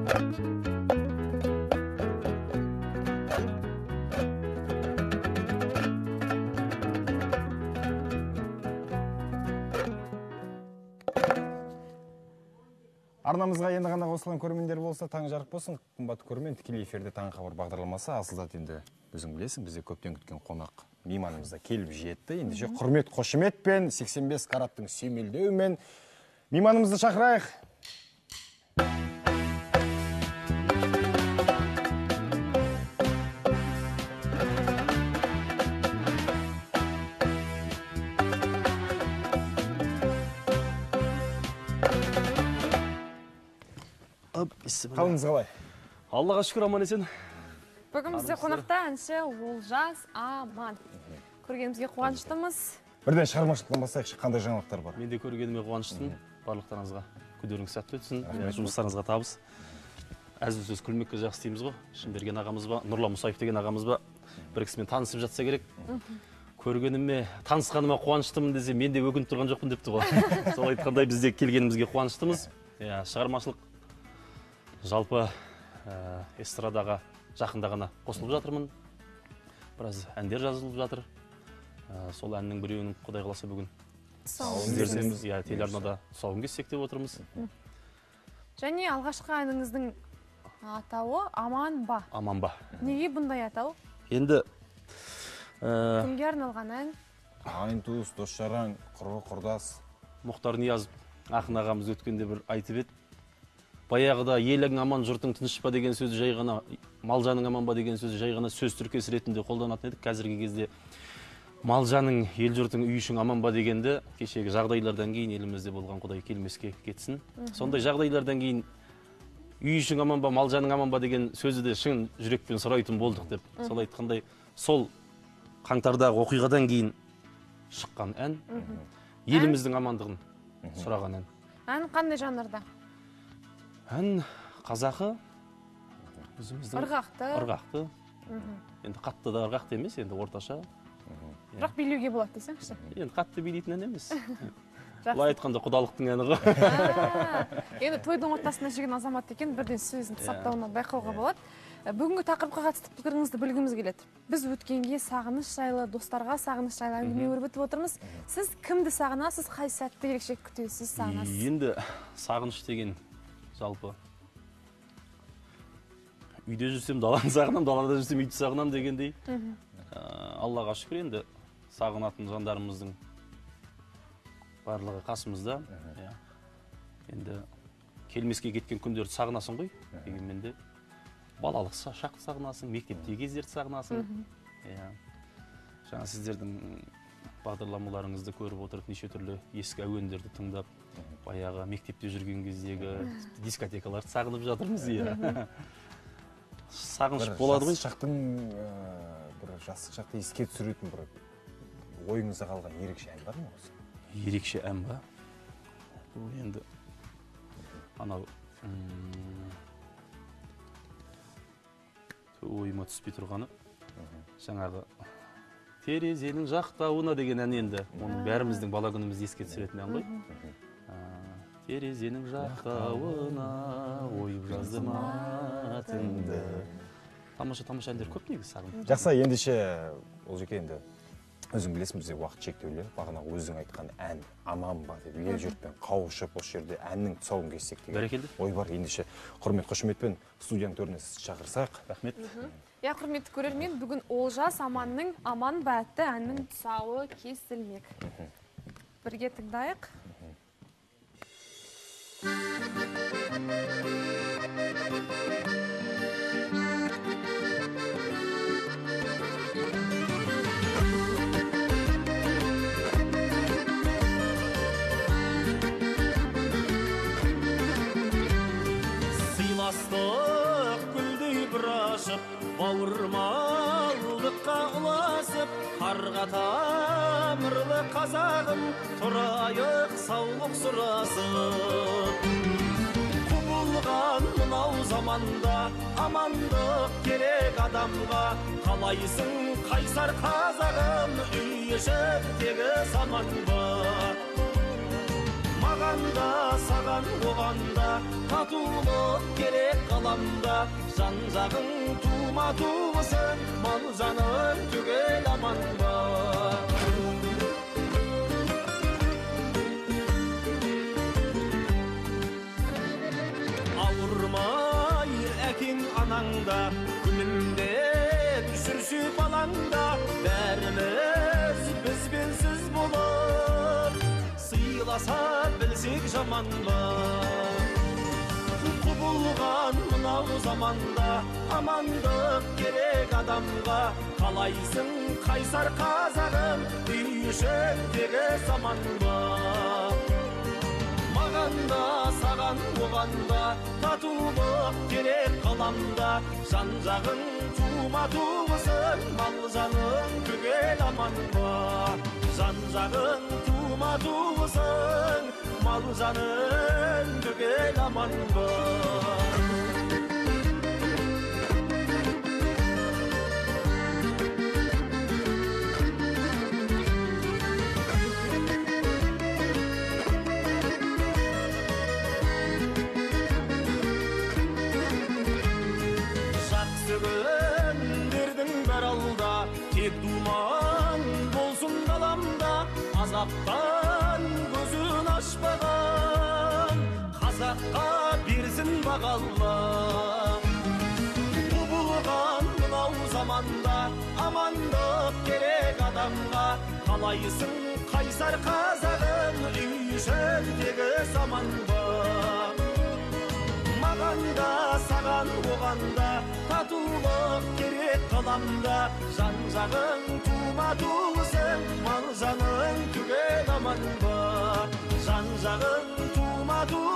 Арнамызға енді ғана қосылған көрермендер болса, таң жарық болсын. Қымбатты көрермен, тікелей эфирде Таң хабар бағдарламасы. Асылзат, енді өзің білесің, бізде көптен күткен қонақ мейманымызда келіп жетті. Ендеше құрмет қошеметпен 85 караттың сүйемелдеуімен мейманымызды шақырайық. Қалыңыз қалай? Аллаға шүкір, аман есен. Бүгін бізде қонақта әнші Олжас Аман. Көргенімізге қуаныштымыз. Бірден шығармашылықтан бастайықшы, қандай жаңалықтар бар? Мен де көргеніме қуаныштымын. Барлықтарыңызға күдеріңіз сәтті өтсін. Жұмыстарыңызға табыс. Әзіл сөз күлмекке жақсы дейміз ғой. Шынберген ағамыз ба, Нұрлан Мұсаев деген ағамыз ба, бір кісімен танысып жатса керек. Көргеніме, танысқаныма қуаныштымын десе, мен де өкініп тұрған жоқпын депті ғой. Сол айтқандай бізде келгенімізге қуаныштымыз. Шығармашылық жалпы эстрадаға жақында ғана қосылып жатырмын. Біраз әндер жазылып жатыр. Сол әннің біреуінің Құдай қаласа бүгін сіздердің телеарнада тұсауын кессек деп отырмыз. Және алғашқы әніңіздің атауы Аман ба? Аман ба. Неге бұндай атау? Енді кімге арналған ән? Ағайын туыс, дос жаран, құрбы құрдас. Мұхтар Ниязов ақын ағамыз өткенде бір айтып еді. Баяғыда елің аман, жұртың тыныш па деген сөзі жай ғана, мал-жаның аман ба деген сөзі жай ғана сөз тіркесі ретінде қолданатын едік. Қазіргі кезде мал-жаның, ел-жұртың, үй-ішің аман ба дегенді кешегі жағдайлардан кейін елімізде болған Құдай келмеске кетсін. Сондай жағдайлардан кейін үй-ішің аман ба, мал-жаның аман ба деген сөзі де шын жүрекпен сұрайтын болдық деп. Сол айтқандай, сол қаңтардағы оқиғадан кейін шыққан ән, еліміздің амандығын сұраған ән. Ән қандай жанрда? Ән қазақы, ырғақты. Енді қатты да ырғақты емес, енді орташа. Бірақ билеуге болады десеңші? Енді қатты билейтін ән емес. Бұлай айтқанда құдалықтың әні ғой. Енді тойдың ортасында жүрген азамат екен, бірден сөзін саптауына байқауға болады. Бүгінгі тақырыпқа қатысты пікіріңізді білгіміз келеді. Біз өткенге сағыныш жайлы, достарға сағыныш жайлы әңгіме өрбітіп отырмыз. Сіз кімді сағынасыз, қай сәтті ерекше күтесіз, сағынасыз? Енді сағыныш деген жалпы үйде жүрсем даланы сағынам, далада жүрсем үйді сағынам дегендей. Аллаға шүкір, енді сағынатын жандарымыздың барлығы қасымызда. Енді келмеске кеткен күндерді сағынасың ғой, дегенмен де балалық шақты сағынасың, мектептегі кездерді сағынасың. Жаңа сіздердің бағдарламаларыңызды көріп отырып, неше түрлі ескі әуендерді тыңдап, баяғы мектепте жүрген кездегі дискотекаларды сағынып жатырмыз. Сағыныш болады ғой. Жастық шақты еске түсіретін бір ойыңызда қалған ерекше ән бар ма осы? Ерекше ән ба? Бұл енді анау ойыма түспей тұрғаны жаңағы терезенің жақтауына деген ән, енді оның бәріміздің бала күнімізді еске түсіретін ән ғой. Терезенің жақтауына ойып жаздым атыңды. Тамаша әндер көп негізі сағынып. Жақсы, ендеше ол жеке енді өзің білесің, бізде уақыт шектеулі. Бағанағы өзің айтқан ән аман ба деп ел-жұртпен қауышып осы жерде әннің тұсауын кессек деген ой бар. Ендеше құрмет қошеметпен студияның төріне шақырсақ. Рахмет. Құрметті көрермен, бүгін Олжас Аманның Аман ба атты әннің тұсауы кесілмек. Бірге тыңдайық. Сыйластық гүлдей бір ашып, бауырмалдыққа ұласып, қарға тамырлы қазағым, тұрайық саулық сұрасып. Құбылған мынау заманда, амандық керек адамға, қалайсың қайсар қазағым, үй ішіп тегі заман ба. маған да саған оған да татулық керек ғаламда жан жағың тума туғызын мал жаның түгел аман ба ауырмай әкең анаңда күнімде түсірсе балаңда бәріміз бізбенсіз болып сыйласа білсек жаман ба құбылған мынау заманда амандық керек адамға қалайсың қайсар қазағым үй ішіндегі заман ба маған да саған оған да татулық керек қаламда жан жағың тума туғызын мал жаның түгел аман ба жан жағың тума туғызын мал жаның түгел аман ба күндердің бәрі алда тек думан болсын даламда азаптан көзін ашпаған қазаққа берсін бағалла құбылған мынау заманда амандық керек адамға қалайсың қайсар қазағым үй ішіндегі заман ба маған да саған оған да татулық керек қаламда жан жағың тума туғызын мал жаның түгел аман ба жан жағың тума туғызын